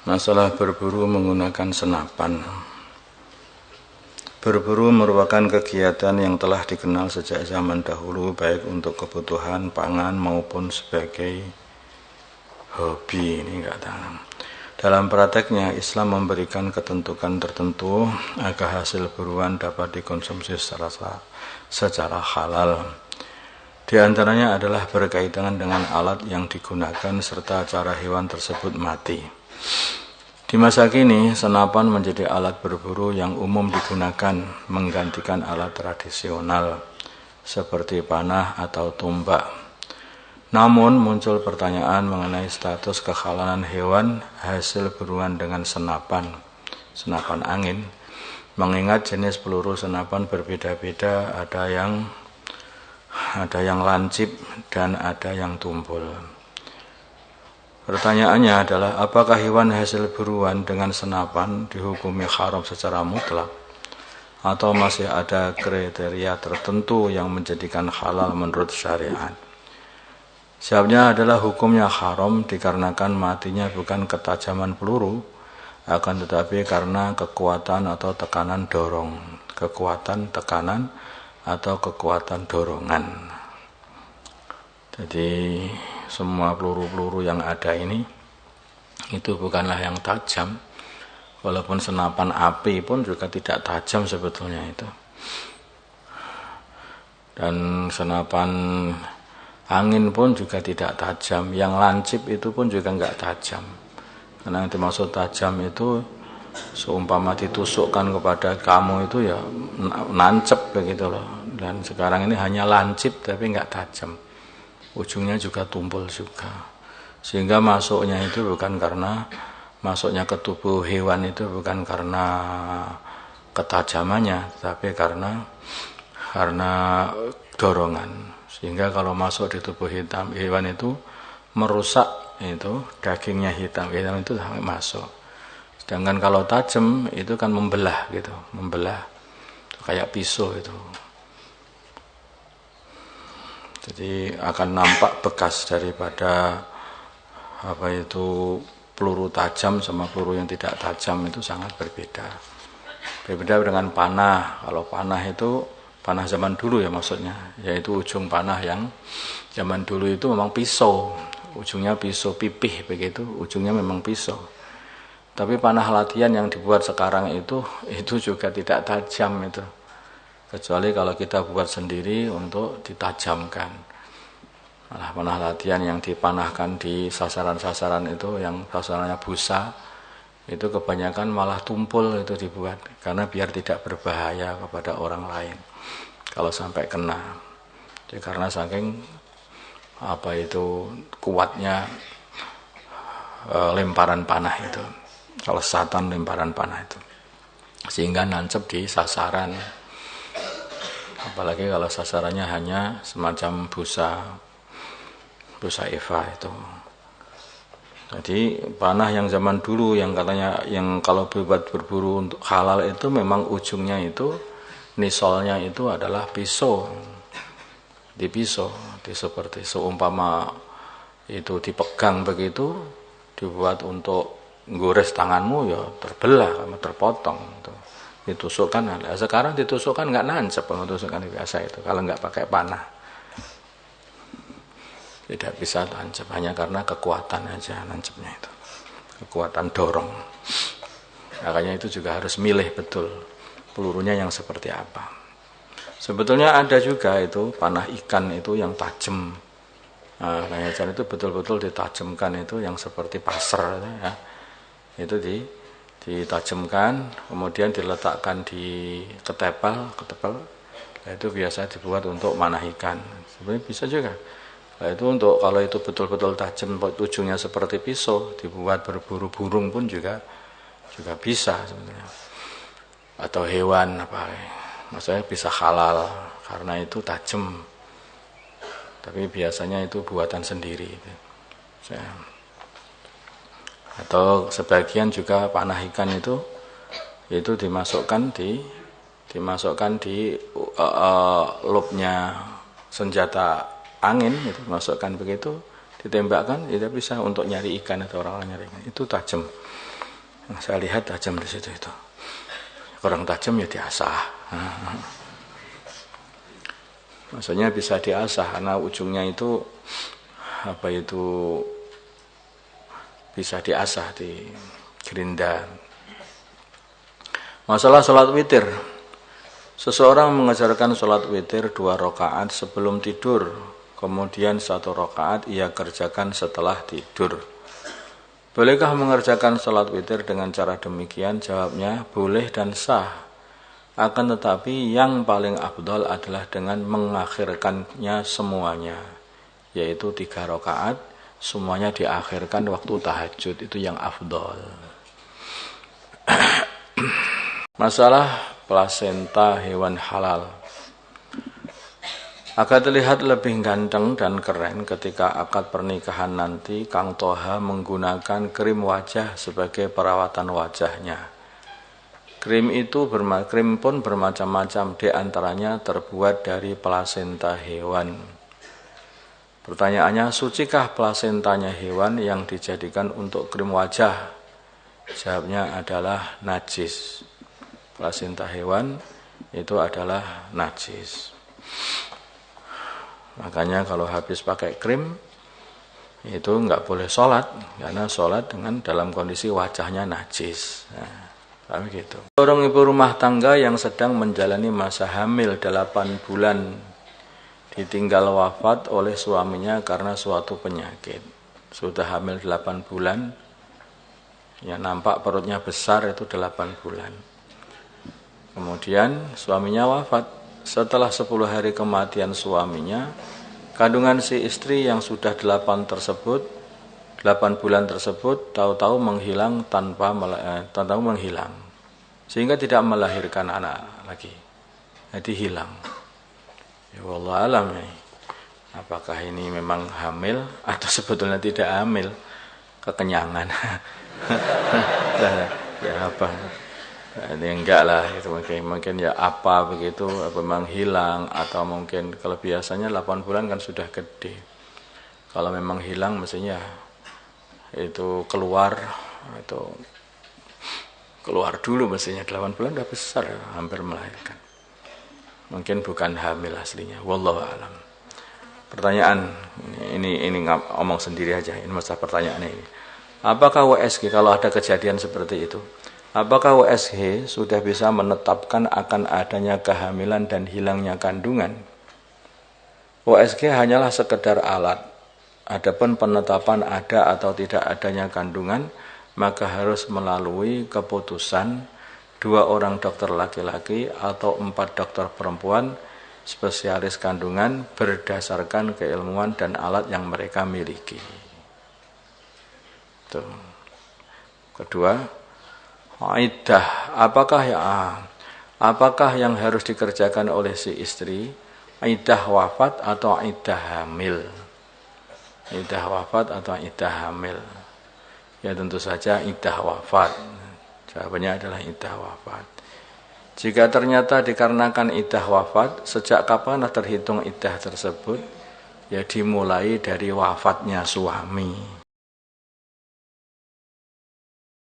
Masalah berburu menggunakan senapan. Berburu merupakan kegiatan yang telah dikenal sejak zaman dahulu, baik untuk kebutuhan pangan maupun sebagai hobi. Ini kata. Dalam prakteknya, Islam memberikan ketentuan tertentu agar hasil buruan dapat dikonsumsi secara halal. Di antaranya adalah berkaitan dengan alat yang digunakan serta cara hewan tersebut mati. Di masa kini, senapan menjadi alat berburu yang umum digunakan, menggantikan alat tradisional seperti panah atau tombak. Namun muncul pertanyaan mengenai status kehalalan hewan hasil buruan dengan senapan angin. Mengingat jenis peluru senapan berbeda-beda, ada yang lancip dan ada yang tumpul. Pertanyaannya adalah, apakah hewan hasil buruan dengan senapan dihukumi haram secara mutlak, atau masih ada kriteria tertentu yang menjadikan halal menurut syariat? Jawabnya adalah hukumnya haram dikarenakan matinya bukan ketajaman peluru, akan tetapi karena kekuatan atau tekanan dorong, kekuatan tekanan atau kekuatan dorongan. Jadi semua peluru-peluru yang ada ini itu bukanlah yang tajam. Walaupun senapan api pun juga tidak tajam sebetulnya itu. Dan senapan angin pun juga tidak tajam. Yang lancip itu pun juga enggak tajam. Karena yang dimaksud tajam itu seumpama ditusukkan kepada kamu itu ya nancep begitu loh. Dan sekarang ini hanya lancip tapi enggak tajam. Ujungnya juga tumpul juga. Sehingga masuknya itu bukan karena masuknya ke tubuh hewan itu bukan karena ketajamannya, tapi karena dorongan. Sehingga kalau masuk di tubuh hewan itu merusak itu dagingnya hitam itu sampai masuk. Sedangkan kalau tajam itu kan membelah gitu, membelah kayak pisau itu. Jadi akan nampak bekas daripada peluru tajam sama peluru yang tidak tajam itu sangat berbeda. Berbeda dengan panah. Kalau panah itu panah zaman dulu ya maksudnya, yaitu ujung panah yang zaman dulu itu memang pisau, ujungnya pisau pipih begitu, ujungnya memang pisau. Tapi panah latihan yang dibuat sekarang itu juga tidak tajam itu. Kecuali kalau kita buat sendiri untuk ditajamkan. Malah panah latihan yang dipanahkan di sasaran-sasaran itu, yang sasarannya busa, itu kebanyakan malah tumpul itu dibuat. Karena biar tidak berbahaya kepada orang lain kalau sampai kena. Jadi karena saking kuatnya lemparan panah itu, kelesatan lemparan panah itu, sehingga nancep di sasaran. Apalagi kalau sasarannya hanya semacam busa Eva itu. Jadi panah yang zaman dulu yang katanya yang kalau buat berburu untuk halal itu memang ujungnya itu nisolnya itu adalah pisau. Di pisau, seperti seumpama itu dipegang begitu, dibuat untuk gores tanganmu ya terbelah, kamu terpotong itu. Ditusukkan, sekarang ditusukkan nggak nancep, tusukkan biasa itu kalau nggak pakai panah tidak bisa nancep, hanya karena kekuatan aja nancepnya itu, kekuatan dorong. Makanya itu juga harus milih betul pelurunya yang seperti apa. Sebetulnya ada juga itu panah ikan itu yang tajam. Kayak itu betul-betul ditajamkan itu yang seperti pasir ya. Itu ditajamkan, kemudian diletakkan di ketepel, itu biasa dibuat untuk manah ikan. Sebenarnya bisa juga. Kalau itu betul-betul tajam, ujungnya seperti pisau, dibuat berburu burung pun juga bisa sebenarnya. Atau hewan maksudnya bisa halal karena itu tajam. Tapi biasanya itu buatan sendiri. Atau sebagian juga panah ikan itu dimasukkan di lubnya senjata angin, itu masukkan begitu, ditembakkan, itu bisa untuk nyari ikan atau orang nyari ikan, itu tajam. Yang saya lihat tajam di situ itu. Kurang tajam ya diasah. Maksudnya bisa diasah karena ujungnya itu bisa diasah di gerinda. Masalah sholat witir. Seseorang mengajarkan sholat witir 2 rakaat sebelum tidur, kemudian 1 rakaat ia kerjakan setelah tidur. Bolehkah mengerjakan sholat witir dengan cara demikian? Jawabnya, boleh dan sah. Akan tetapi yang paling afdal adalah dengan mengakhirkannya semuanya, yaitu 3 rakaat, semuanya diakhirkan waktu tahajud, itu yang afdal. Masalah plasenta hewan halal. Agar terlihat lebih ganteng dan keren ketika akad pernikahan nanti, Kang Toha menggunakan krim wajah sebagai perawatan wajahnya. Krim pun bermacam-macam, di antaranya terbuat dari plasenta hewan. Pertanyaannya, sucikah plasentanya hewan yang dijadikan untuk krim wajah? Jawabnya adalah najis. Plasenta hewan itu adalah najis. Makanya kalau habis pakai krim itu enggak boleh sholat, karena sholat dalam kondisi wajahnya najis. Nah, begitu. Seorang ibu rumah tangga yang sedang menjalani masa hamil 8 bulan ditinggal wafat oleh suaminya karena suatu penyakit. Sudah hamil 8 bulan, ya nampak perutnya besar, itu 8 bulan. Kemudian suaminya wafat. Setelah 10 hari kematian suaminya, kandungan si istri yang sudah 8 bulan tersebut tahu-tahu menghilang tahu-tahu menghilang, sehingga tidak melahirkan anak lagi. Jadi hilang. Ya wallah alam ya. Apakah ini memang hamil atau sebetulnya tidak hamil? Kekenyangan. Ya apa? Ini enggak lah, itu mungkin ya apa begitu, apa memang hilang, atau mungkin kalau biasanya 8 bulan kan sudah gede. Kalau memang hilang mestinya itu keluar dulu, mestinya 8 bulan udah besar, hampir melahirkan. Mungkin bukan hamil aslinya, wallahu alam. Pertanyaan ini ngomong sendiri aja, ini masalah pertanyaannya ini. Apakah WSG kalau ada kejadian seperti itu? Apakah WSG sudah bisa menetapkan akan adanya kehamilan dan hilangnya kandungan? WSG hanyalah sekedar alat. Adapun penetapan ada atau tidak adanya kandungan, maka harus melalui keputusan 2 orang dokter laki-laki atau 4 dokter perempuan spesialis kandungan berdasarkan keilmuan dan alat yang mereka miliki. Tuh. Kedua, iddah, apakah yang harus dikerjakan oleh si istri? Iddah wafat atau iddah hamil? Iddah wafat atau iddah hamil? Ya tentu saja iddah wafat. Jawabannya adalah iddah wafat. Jika ternyata dikarenakan iddah wafat, sejak kapan terhitung iddah tersebut? Ya dimulai dari wafatnya suami.